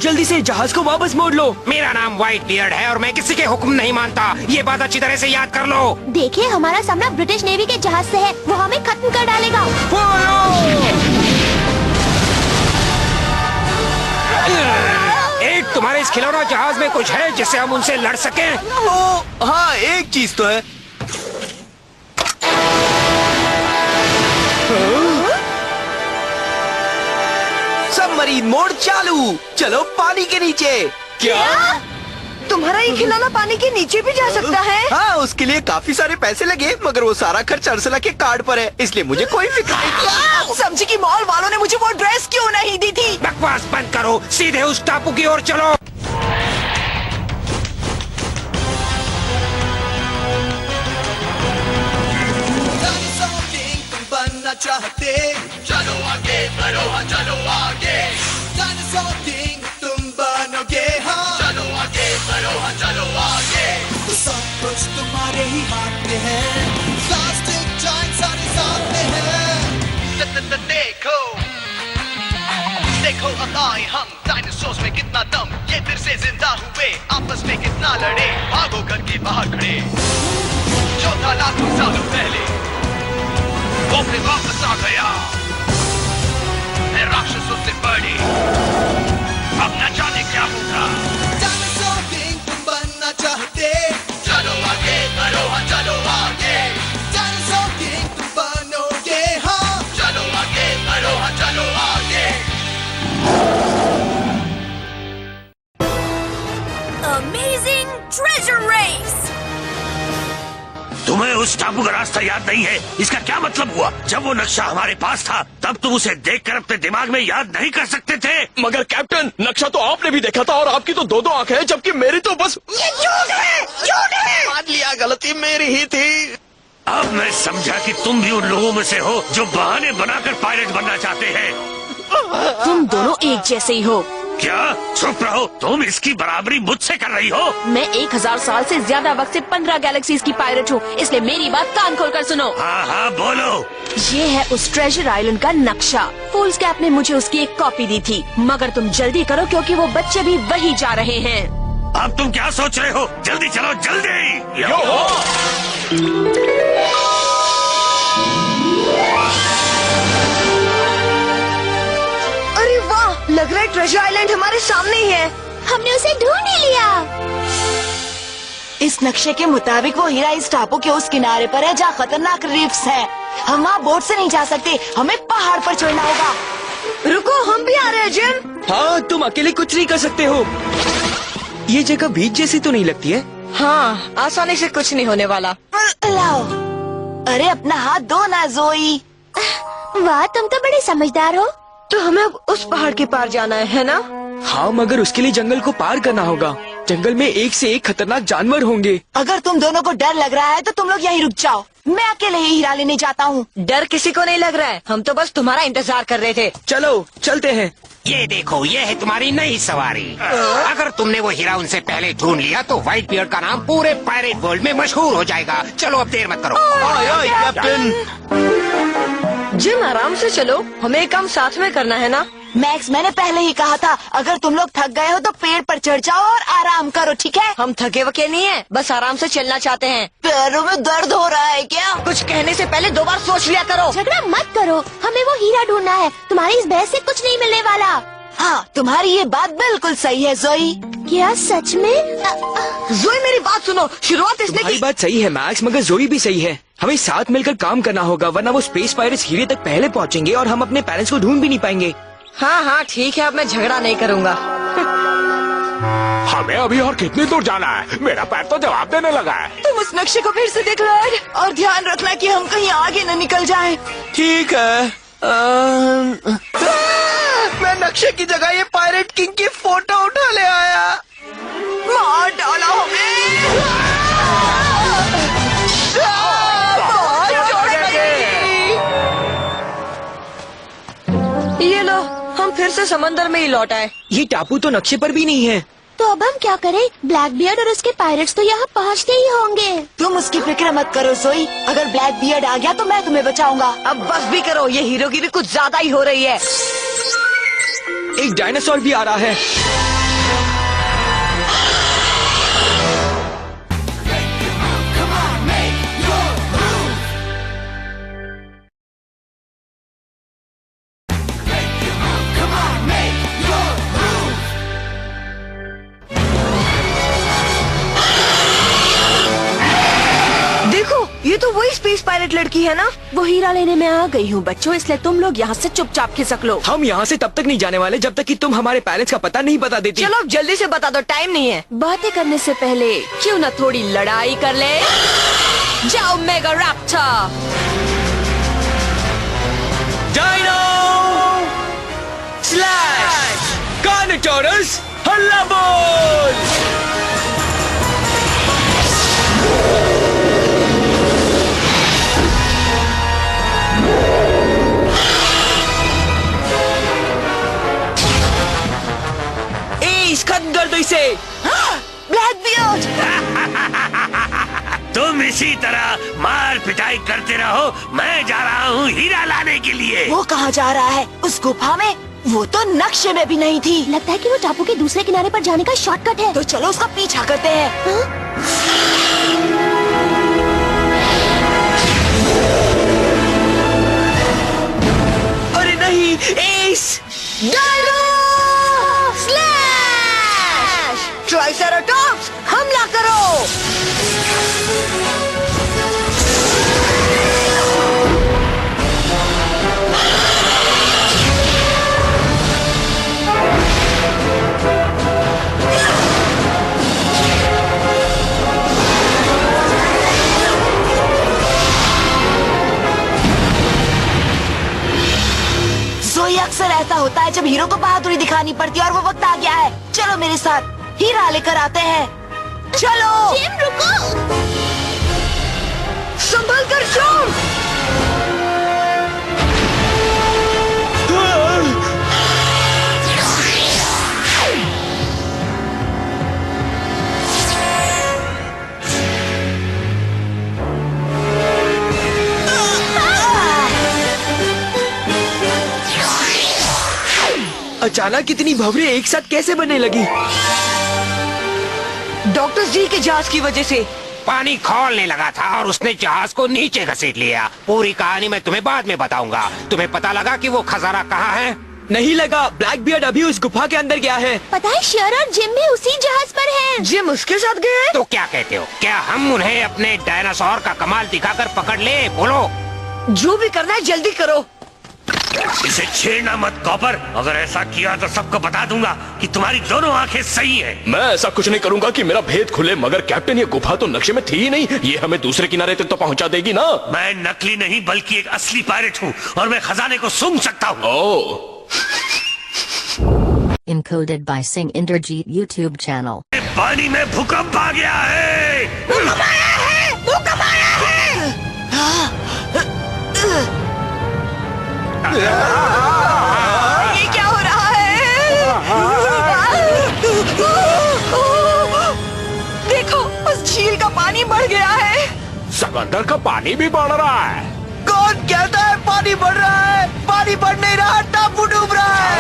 जल्दी से जहाज को वापस मोड़ लो। मेरा नाम व्हाइट बियर्ड है और मैं किसी के हुक्म नहीं मानता। ये बात अच्छी तरह से याद कर लो। देखिए, हमारा सामना ब्रिटिश नेवी के जहाज से है, वो हमें खत्म कर डालेगा। एक तुम्हारे इस खिलौना जहाज में कुछ है जिससे हम उनसे लड़ सकें? हाँ, एक चीज तो है। सबमरीन मोड चालू। चलो पानी के नीचे। क्या? तुम्हारा ये खिलौना पानी के नीचे भी जा सकता है? हाँ, उसके लिए काफी सारे पैसे लगे, मगर वो सारा खर्च अर्सला के कार्ड पर है, इसलिए मुझे कोई फिक्र नहीं। समझी कि मॉल वालों ने मुझे वो ड्रेस क्यों नहीं दी थी? बकवास बंद करो, सीधे उस टापू की ओर चलो। चाहते चलो आगे बढ़ो, हाँ चलो आगे। डायनासोर किंग तुम बनोगे, हाँ चलो आगे बढ़ो, हाँ चलो आगे। तो सब कुछ तुम्हारे ही हाथ में है, प्लास्टिक जाइंट सारे साथ में है। देखो देखो अब आए हम, डायनासोर्स में कितना दम, ये फिर से जिंदा हुए, आपस में कितना लड़े, भागो करके बाहर खड़े। जो था लाखों सालों पहले वो फिर वापस आ गया, मैं राक्षसों से बड़ी, अब न जाने क्या होगा। डायनासोर किंग तुम बनना चाहते, चलो आगे बढ़ो, हाँ चलो आगे। डायनासोर किंग तुम बनोगे, हाँ चलो आगे बढ़ो, हाँ चलो आगे। Amazing treasure race. तुम्हें उस टापू का रास्ता याद नहीं है, इसका क्या मतलब हुआ? जब वो नक्शा हमारे पास था तब तुम उसे देखकर अपने दिमाग में याद नहीं कर सकते थे? मगर कैप्टन, नक्शा तो आपने भी देखा था और आपकी तो दो आंखें हैं, जबकि मेरी तो बस। ये झूठ है, झूठ है। मान लिया, गलती मेरी ही थी। अब मैं समझा कि तुम भी उन लोगों में से हो जो बहाने बनाकर पायलट बनना चाहते हैं। तुम दोनों एक जैसे ही हो। क्या? चुप रहो, तुम इसकी बराबरी मुझसे कर रही हो। मैं 1000 साल से ज्यादा वक्त से 15 गैलेक्सीज की पायलट हूँ, इसलिए मेरी बात कान खोलकर सुनो। हाँ हाँ बोलो। ये है उस ट्रेजर आइलैंड का नक्शा। फूल्स कैप ने मुझे उसकी एक कॉपी दी थी, मगर तुम जल्दी करो क्योंकि वो बच्चे भी वही जा रहे हैं। अब तुम क्या सोच रहे हो? जल्दी चलो, जल्दी। अरे वाह, लग रहा है ट्रेजर आइलैंड हमारे सामने ही है। हमने उसे ढूंढ ही लिया। इस नक्शे के मुताबिक वो हीरा इस टापू के उस किनारे पर है जहाँ खतरनाक रीफ्स हैं। हम वहाँ बोट से नहीं जा सकते, हमें पहाड़ पर चढ़ना होगा। रुको, हम भी आ रहे हैं जिम। हाँ, तुम अकेले कुछ नहीं कर सकते हो। ये जगह बीच जैसी तो नहीं लगती है? हाँ, आसानी से कुछ नहीं होने वाला। लाओ, अरे अपना हाथ दो ना जोई। वाह, तुम तो बड़े समझदार हो। तो हमें अब उस पहाड़ के पार जाना है ना? हाँ, मगर उसके लिए जंगल को पार करना होगा। जंगल में एक से एक खतरनाक जानवर होंगे। अगर तुम दोनों को डर लग रहा है तो तुम लोग यहीं रुक जाओ, मैं अकेले ही हीरा लेने जाता हूँ। डर किसी को नहीं लग रहा है, हम तो बस तुम्हारा इंतजार कर रहे थे। चलो चलते हैं। ये देखो, ये है तुम्हारी नई सवारी। अगर तुमने वो हीरा उनसे पहले ढूंढ लिया तो व्हाइट बियर्ड का नाम पूरे पायरेट वर्ल्ड में मशहूर हो जाएगा। चलो अब देर मत करो। कैप्टन, जिम आराम से चलो, हमें एक काम साथ में करना है ना? मैक्स, मैंने पहले ही कहा था, अगर तुम लोग थक गए हो तो पेड़ पर चढ़ जाओ और आराम करो, ठीक है? हम थके वके नहीं है, बस आराम से चलना चाहते हैं। पैरों में दर्द हो रहा है क्या? कुछ कहने से पहले 2 बार सोच लिया करो। झगड़ा मत करो, हमें वो हीरा ढूंढना है। तुम्हारी इस बहस से कुछ नहीं मिलने वाला। हाँ, तुम्हारी ये बात बिल्कुल सही है जोई। क्या सच में? जोई, मेरी बात सुनो, शुरुआत इसने तुम्हारी की। बात सही है मैक्स, मगर जोई भी सही है। हमें साथ मिलकर काम करना होगा, वरना वो स्पेस पायरेट्स हीरे तक पहले पहुंचेंगे और हम अपने पेरेंट्स को ढूंढ भी नहीं पाएंगे। हाँ हाँ ठीक है, अब मैं झगड़ा नहीं करूँगा। हमें अभी और कितनी दूर जाना है? मेरा पैर तो जवाब देने लगा है। तुम उस नक्शे को फिर से देख लो और ध्यान रखना कि हम कहीं आगे न निकल जाएं। ठीक है। मैं नक्शे की जगह ये पायरेट किंग की फोटो उठा ले आया। मार डाला हमें। ये लो, हम फिर से समंदर में ही लौट आए। ये टापू तो नक्शे पर भी नहीं है। तो अब हम क्या करें? ब्लैक बियर्ड और उसके पायरेट्स तो यहाँ पहुँचते ही होंगे। तुम उसकी फिक्र मत करो जोई, अगर ब्लैक बियर्ड आ गया तो मैं तुम्हें बचाऊंगा। अब बस भी करो, ये हीरोगिरी कुछ ज्यादा ही हो रही है। एक डायनासोर भी आ रहा है। ये तो वही स्पेस पायलट लड़की है ना? वो हीरा लेने में आ गई हूँ बच्चों, इसलिए तुम लोग यहाँ से चुपचाप खिसक लो। हम यहाँ से तब तक नहीं जाने वाले जब तक कि तुम हमारे पेरेंट्स का पता नहीं बता देती। चलो अब जल्दी से बता दो, टाइम नहीं है। बातें करने से पहले क्यों न थोड़ी लड़ाई कर ले। जाओ मेगा रैप्टर। डायनो स्लैश कार्नोटोरस हल्ला बोल। खत्म कर दो इसे। ब्लैकबीयर्ड! तुम इसी तरह मार पिटाई करते रहो, मैं जा रहा हूँ हीरा लाने के लिए। वो कहाँ जा रहा है? उस गुफा में? वो तो नक्शे में भी नहीं थी। लगता है कि वो टापू के दूसरे किनारे पर जाने का शॉर्टकट है। तो चलो उसका पीछा करते हैं। अरे नहीं, एस! Dino slash! ट्राइसेराटॉप्स हमला करो! जोई, अक्सर ऐसा होता है जब हीरो को बहादुरी दिखानी पड़ती है और वो वक्त आ गया है। चलो मेरे साथ, हीरा लेकर आते हैं। चलो जिम, रुको। संभल कर शॉम। अचानक इतनी भवरे एक साथ कैसे बनने लगी? डॉक्टर जी के जहाज की वजह से। पानी खोलने लगा था और उसने जहाज को नीचे घसीट लिया। पूरी कहानी मैं तुम्हें बाद में बताऊंगा। तुम्हें पता लगा कि वो खजाना कहाँ है? नहीं लगा। ब्लैकबियर्ड अभी उस गुफा के अंदर गया है। पता है, शेर और जिम भी उसी जहाज पर हैं। जिम उसके साथ गए? तो क्या कहते हो, क्या हम उन्हें अपने डायनासोर का कमाल दिखाकर पकड़ ले? बोलो। जो भी करना है जल्दी करो। इसे छेड़ना मत कॉपर, अगर ऐसा किया तो सबको बता दूंगा कि तुम्हारी दोनों आंखें सही हैं। मैं ऐसा कुछ नहीं करूंगा कि मेरा भेद खुले, मगर कैप्टन ये गुफा तो नक्शे में थी ही नहीं। ये हमें दूसरे किनारे तक तो पहुंचा देगी ना। मैं नकली नहीं बल्कि एक असली पायलट हूँ और मैं खजाने को सूंघ सकता हूँ। ओह, Encoded by Sing Inderjeet YouTube channel. पानी में भूकंप आ गया है। भूकंप आया है। ये क्या हो रहा है? देखो, उस झील का पानी बढ़ गया है। समंदर का पानी भी बढ़ रहा है। कौन कहता है पानी बढ़ रहा है? पानी बढ़ नहीं रहा, टापू डूब रहा है।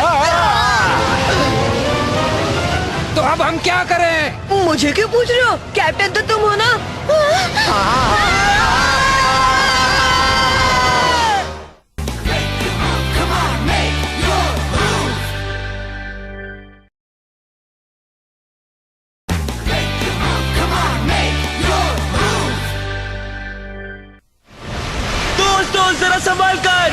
तो अब हम क्या करें? मुझे क्यों पूछ रहे हो? कैप्टन तो तुम हो ना। दोस्तों जरा संभाल कर।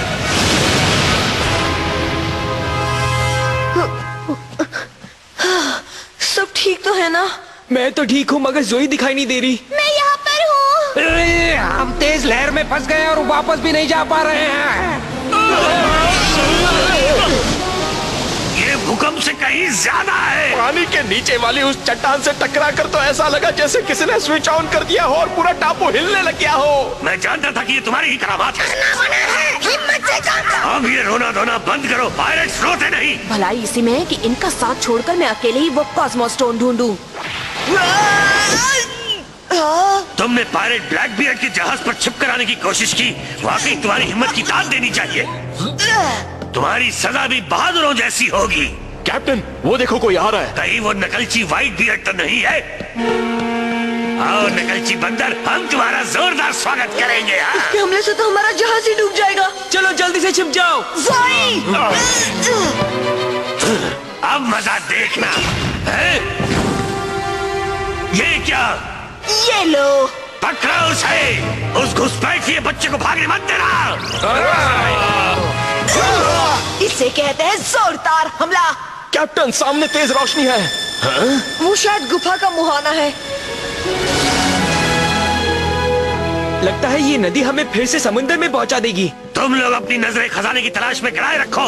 सब ठीक तो है ना? मैं तो ठीक हूँ मगर जोई दिखाई नहीं दे रही। मैं यहाँ पर हूँ। हम तेज लहर में फंस गए और वापस भी नहीं जा पा रहे हैं। ये भूकंप से कहीं ज्यादा है। पानी के नीचे वाली उस चट्टान से टकरा कर तो ऐसा लगा जैसे किसी ने स्विच ऑन कर दिया हो और पूरा टापू हिलने लग गया हो। मैं जानता था कि ये तुम्हारी ही करामात है। हिम्मत से जाना। अब ये रोना धोना बंद करो, पायलट्स रोते नहीं। भलाई इसी में है कि इनका साथ छोड़कर मैं अकेले ही वो कॉस्मोस स्टोन ढूंढूं। तुमने पायलट ब्लैकबियर्ड के जहाज पर छिप कर आने की कोशिश की। वाकई तुम्हारी हिम्मत की दाद देनी चाहिए। तुम्हारी सजा भी बहादुरों जैसी होगी। कैप्टन, वो देखो कोई आ रहा है। कहीं वो नकलची व्हाइट बियर्ड तो नहीं है? आओ नकलची बंदर, हम तुम्हारा जोरदार स्वागत करेंगे। इसके हमले से तो हमारा जहाज ही डूब जाएगा। चलो जल्दी से छिप जाओ। जोई! अब मजा देखना है? ये क्या? ये लो। पकड़ो उसे। उस घुसपैठिए बच्चे को भागने मत देना। इसे कहते हैं जोरदार हमला। कैप्टन, सामने तेज रोशनी है। वो शायद गुफा का मुहाना है। लगता है ये नदी हमें फिर से समुद्र में पहुंचा देगी। तुम लोग अपनी नजरें खजाने की तलाश में गड़ाए रखो।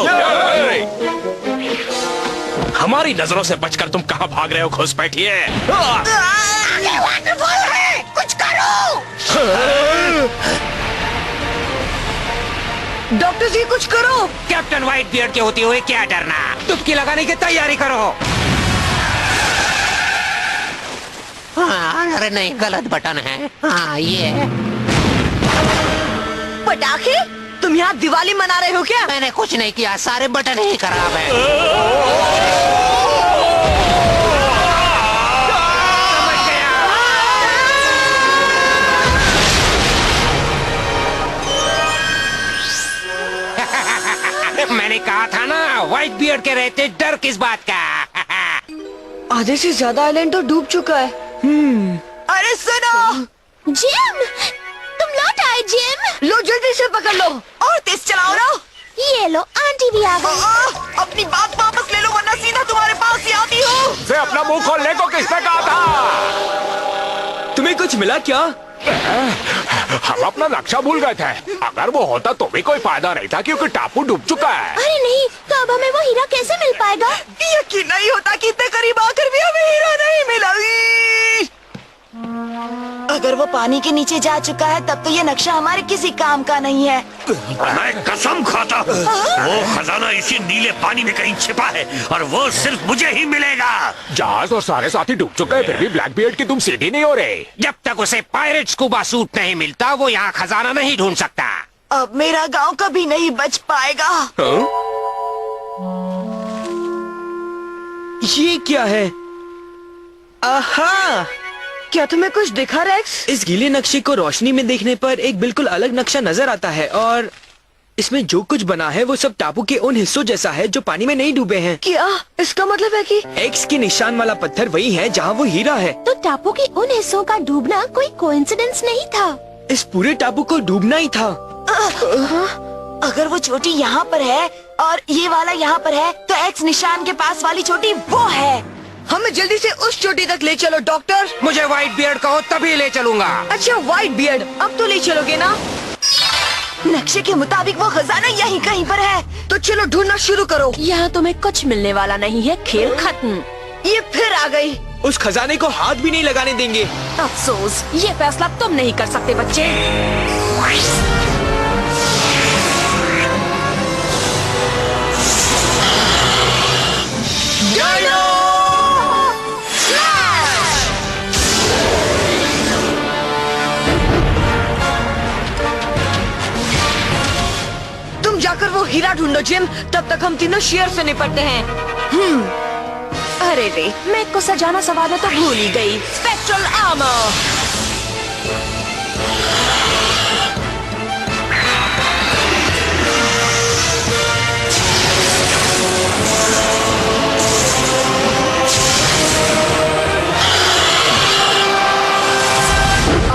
हमारी नजरों से बचकर तुम कहाँ भाग रहे हो घुसपैठिए? कुछ करो। डॉक्टर जी कुछ करो। कैप्टन व्हाइट बियर्ड के होते हुए क्या डरना। डुबकी लगाने की तैयारी करो। हाँ, अरे नहीं, गलत बटन है। हाँ, ये पटाखे? तुम यहाँ दिवाली मना रहे हो क्या? मैंने कुछ नहीं किया, सारे बटन ही खराब है। समझ गया। मैंने कहा था ना, व्हाइट बियर्ड के रहते डर किस बात का। आधे से ज्यादा आइलैंड तो डूब चुका है। अरे सुनो जिम, तुम लौट आए जिम। लो जल्दी से पकड़ लो और तेज चलाओ ना। ये लो, आंटी भी आ गई। अपनी बात वापस ले लो वरना सीधा तुम्हारे पास ही आती हूँ। से अपना मुंह खोलने को किसने कहा था? तुम्हें कुछ मिला क्या? हम अपना नक्शा भूल गए थे। अगर वो होता तो भी कोई फायदा नहीं था क्योंकि टापू डूब चुका है। अरे नहीं, तो अब हमें वो हीरा कैसे मिल पाएगा? यकीन नहीं होता कि इतने करीब आकर भी हमें हीरा नहीं मिला। अगर वो पानी के नीचे जा चुका है तब तो ये नक्शा हमारे किसी काम का नहीं है। मैं कसम खाता हूँ वो खजाना इसी नीले पानी में कहीं छिपा है और वो सिर्फ मुझे ही मिलेगा। जहाज और सारे साथी डूब चुके हैं, फिर भी ब्लैक बियर्ड की तुम सीधी नहीं हो रहे। जब तक उसे पायरेट स्कूबा सूट नहीं मिलता, वो यहाँ खजाना नहीं ढूंढ सकता। अब मेरा गांव कभी नहीं बच पाएगा। ये क्या है? आहा! क्या तुम्हें कुछ दिखा रेक्स? इस गीले नक्शे को रोशनी में देखने पर एक बिल्कुल अलग नक्शा नजर आता है और इसमें जो कुछ बना है वो सब टापू के उन हिस्सों जैसा है जो पानी में नहीं डूबे हैं। क्या इसका मतलब है कि एक्स के निशान वाला पत्थर वही है जहाँ वो हीरा है। तो टापू के उन हिस्सों का डूबना कोई कोइंसिडेंस नहीं था। इस पूरे टापू को डूबना ही था। अगर वो चोटी यहाँ पर है और ये वाला यहाँ पर है तो एक्स निशान के पास वाली चोटी वो है। हमें जल्दी से उस चोटी तक ले चलो डॉक्टर। मुझे व्हाइट बियर्ड कहो तभी ले चलूंगा। अच्छा व्हाइट बियर्ड, अब तो ले चलोगे ना? नक्शे के मुताबिक वो खजाना यहीं कहीं पर है, तो चलो ढूंढना शुरू करो। यहाँ तुम्हें कुछ मिलने वाला नहीं है, खेल खत्म। ये फिर आ गई। उस खजाने को हाथ भी नहीं लगाने देंगे। अफसोस, ये फैसला तुम नहीं कर सकते बच्चे। तुम जाकर वो हीरा ढूंढो जिम, तब तक हम तीनों शेयर से निपटते हैं। अरे रे, मैं को सजाना संवारना तो भूल ही गई। Spectral armour.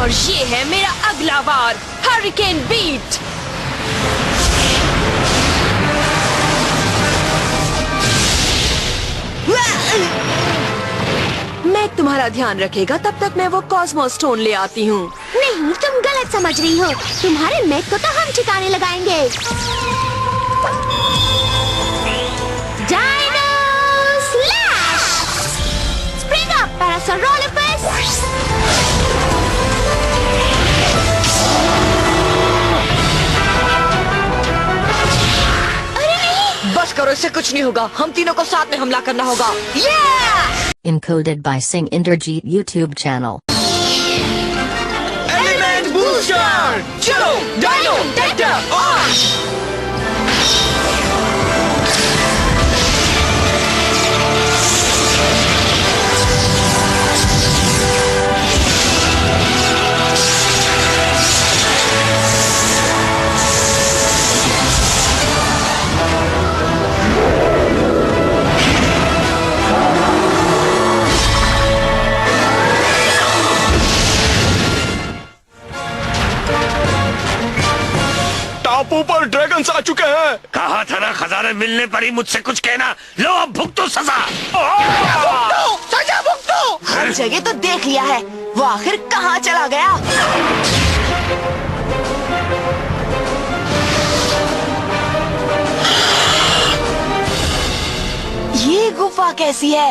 और ये है मेरा अगला वार, हरिकेन बीट। मैं तुम्हारा ध्यान रखेगा, तब तक मैं वो कॉस्मो स्टोन ले आती हूँ। नहीं, तुम गलत समझ रही हो। तुम्हारे मैक को तो हम ठिकाने लगाएंगे। Dino slash! Spring up parasaurolophus! बस करो, इससे कुछ नहीं होगा। हम तीनों को साथ में हमला करना होगा। Encoded by Sing Inderjeet YouTube channel. Element booster! चलो, डायनो डेल्टा ऑन! टापू पर ड्रैगन्स आ चुके हैं। कहा था ना खजाने मिलने पर ही मुझसे कुछ कहना। लो अब भुगतो सजा। सजा भुगतो। हर जगह तो देख लिया है, वो आखिर कहाँ चला गया? ये गुफा कैसी है?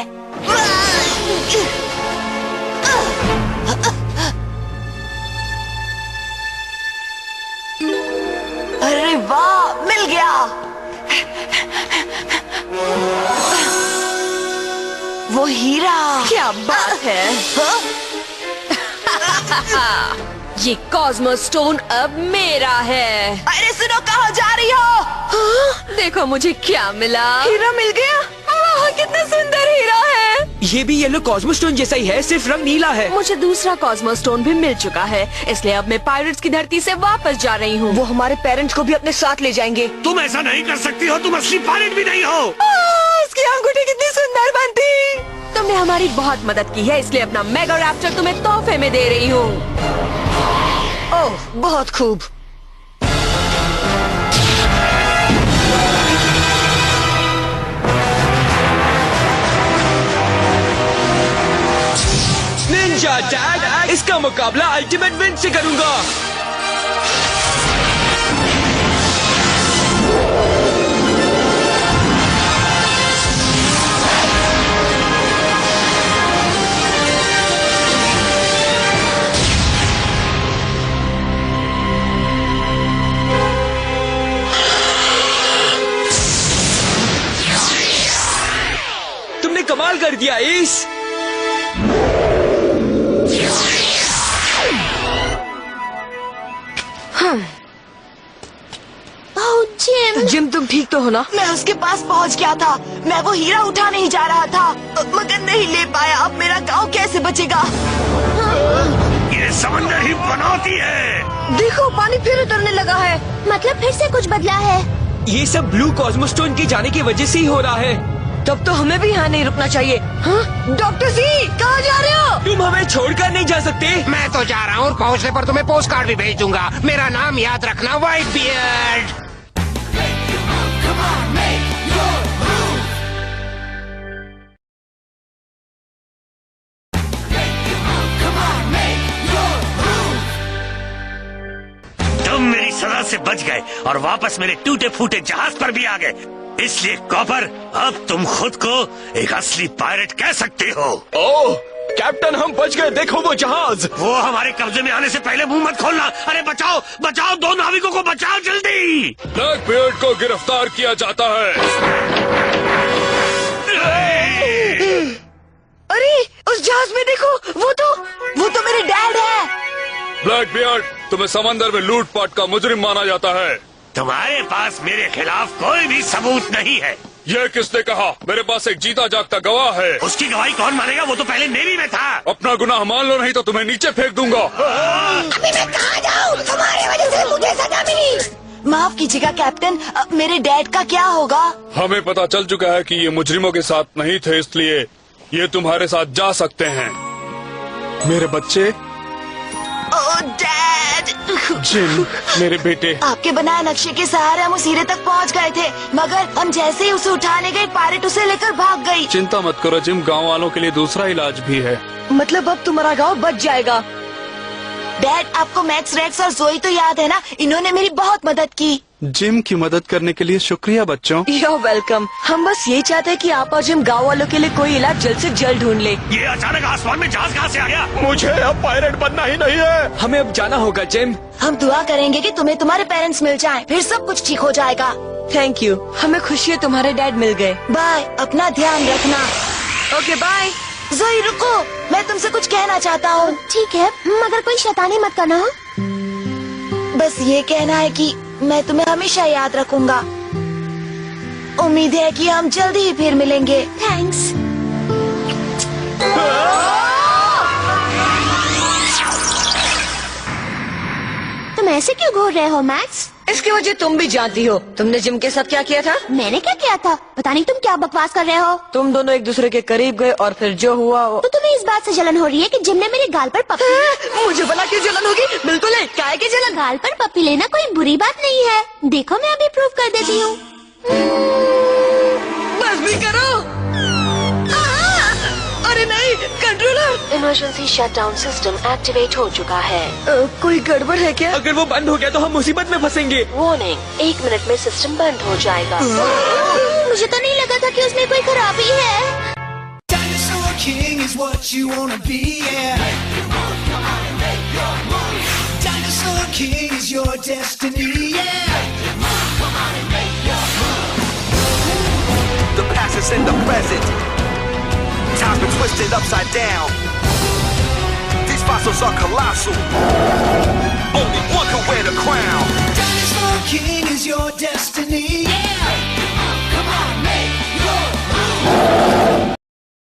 अरे वाह, मिल गया। वो हीरा। क्या बात है। ये कॉस्मो स्टोन अब मेरा है। अरे सुनो, कहाँ जा रही हो? देखो मुझे क्या मिला। हीरा मिल गया। वाह, कितना सुंदर हीरा है। ये भी येलो कॉस्मो स्टोन जैसा ही है, सिर्फ रंग नीला है। मुझे दूसरा कॉस्मो स्टोन भी मिल चुका है, इसलिए अब मैं पायरेट्स की धरती से वापस जा रही हूँ। वो हमारे पेरेंट्स को भी अपने साथ ले जाएंगे। तुम ऐसा नहीं कर सकती हो, तुम असली पायलट भी नहीं हो। उसकी अंगूठी कितनी सुंदर बनती। तुमने हमारी बहुत मदद की है, इसलिए अपना मेगा रैप्टर तुम्हें तोहफे में दे रही हूँ। ओह, बहुत खूब। निंजा डैड, इसका मुकाबला अल्टीमेट विन से करूंगा। तुमने कमाल कर दिया इस। जिम, तुम ठीक तो हो ना? मैं उसके पास पहुंच गया था। मैं वो हीरा उठा नहीं जा रहा था, मगर नहीं ले पाया। अब मेरा गांव कैसे बचेगा? ये समंदर ही बनौती है। देखो, पानी फिर उतरने लगा है। मतलब फिर से कुछ बदला है। ये सब ब्लू कॉस्मो स्टोन के जाने की वजह से ही हो रहा है। तब तो हमें भी यहाँ नहीं रुकना चाहिए। डॉक्टर सी, कहाँ जा रहे हो? तुम हमें छोड़कर नहीं जा सकते। मैं तो जा रहा हूँ और पहुँचने पर तुम्हें पोस्ट कार्ड भी भेज दूंगा। मेरा नाम याद रखना, व्हाइट बियर्ड। तुम मेरी सजा से बच गए और वापस मेरे टूटे फूटे जहाज पर भी आ गए। इसलिए कॉपर, अब तुम खुद को एक असली पायलट कह सकते हो। ओह कैप्टन, हम बच गए। देखो वो जहाज। वो हमारे कब्जे में आने से पहले मुंह मत खोलना। अरे बचाओ बचाओ, दो नाविकों को बचाओ जल्दी। ब्लैक बियर्ड को गिरफ्तार किया जाता है। अरे उस जहाज में देखो, वो तो मेरे डैड है। ब्लैक बियर्ड, तुम्हें समंदर में लूटपाट का मुजरिम माना जाता है। तुम्हारे पास मेरे खिलाफ कोई भी सबूत नहीं है। ये किसने कहा? मेरे पास एक जीता जागता गवाह है। उसकी गवाही कौन मानेगा? वो तो पहले नेवी में था। अपना गुनाह मान लो, नहीं तो तुम्हें नीचे फेंक दूंगा। अभी मैं कहाँ जाऊँ? तुम्हारी वजह से मुझे सजा मिली। माफ कीजिएगा कैप्टन, मेरे डैड का क्या होगा? हमें पता चल चुका है कि ये मुजरिमों के साथ नहीं थे, इसलिए ये तुम्हारे साथ जा सकते हैं। मेरे बच्चे। ओह डैड। जिम, मेरे बेटे। आपके बनाए नक्शे के सहारे हम उस हीरे तक पहुंच गए थे, मगर हम जैसे ही उसे उठाने गए, पायरेट उसे लेकर भाग गई। चिंता मत करो जिम, गांव वालों के लिए दूसरा इलाज भी है। मतलब अब तुम्हारा गांव बच जाएगा। डैड, आपको मैक्स, रेक्स और जोई तो याद है ना? इन्होंने मेरी बहुत मदद की। जिम की मदद करने के लिए शुक्रिया बच्चों। You're welcome. हम बस ये चाहते हैं कि आप और जिम गांव वालों के लिए कोई इलाज जल्द से जल्द ढूंढ ले। ये अचानक आसमान में जहाज कहाँ से आ गया? मुझे अब पायलट बनना ही नहीं है। हमें अब जाना होगा जिम। हम दुआ करेंगे कि तुम्हें तुम्हारे पेरेंट्स मिल जाएं, फिर सब कुछ ठीक हो जाएगा। थैंक यू, हमें खुशी है तुम्हारे डैड मिल गए। बाय, अपना ध्यान रखना। Okay bye. जोई रुको, मैं तुमसे कुछ कहना चाहता हूँ। ठीक है, मगर कोई शैतानी मत करना। हो बस ये कहना है कि मैं तुम्हें हमेशा याद रखूंगा। उम्मीद है कि हम जल्दी ही फिर मिलेंगे। थैंक्स। तुम तुम ऐसे क्यों घूर रहे हो मैक्स? इसकी वजह तुम भी जानती हो। तुमने जिम के साथ क्या किया था? मैंने क्या किया था? पता नहीं तुम क्या बकवास कर रहे हो। तुम दोनों एक दूसरे के करीब गए और फिर जो हुआ तो तुम्हें इस बात से जलन हो रही है कि जिम ने मेरे गाल पर पप्पी। मुझे भला क्यों जलन होगी? बिल्कुल है, क्या है की जलन? गाल पर पप्पी लेना कोई बुरी बात नहीं है। देखो मैं अभी प्रूव कर देती हूँ। बस भी करो। अरे नहीं, controller. Emergency shutdown system activate हो चुका है। कोई गड़बड़ है क्या? अगर वो बंद हो गया तो हम मुसीबत में फंसेंगे। वार्निंग, 1 मिनट में सिस्टम बंद हो जाएगा। मुझे तो नहीं लगा था कि उसमें कोई खराबी है। Dinosaur King is what you wanna be, yeah. Dinosaur King is your destiny, yeah. The past is in the present. Time's been twisted upside down. These fossils are colossal. Only one can wear the crown. Dinosaur King is your destiny, yeah.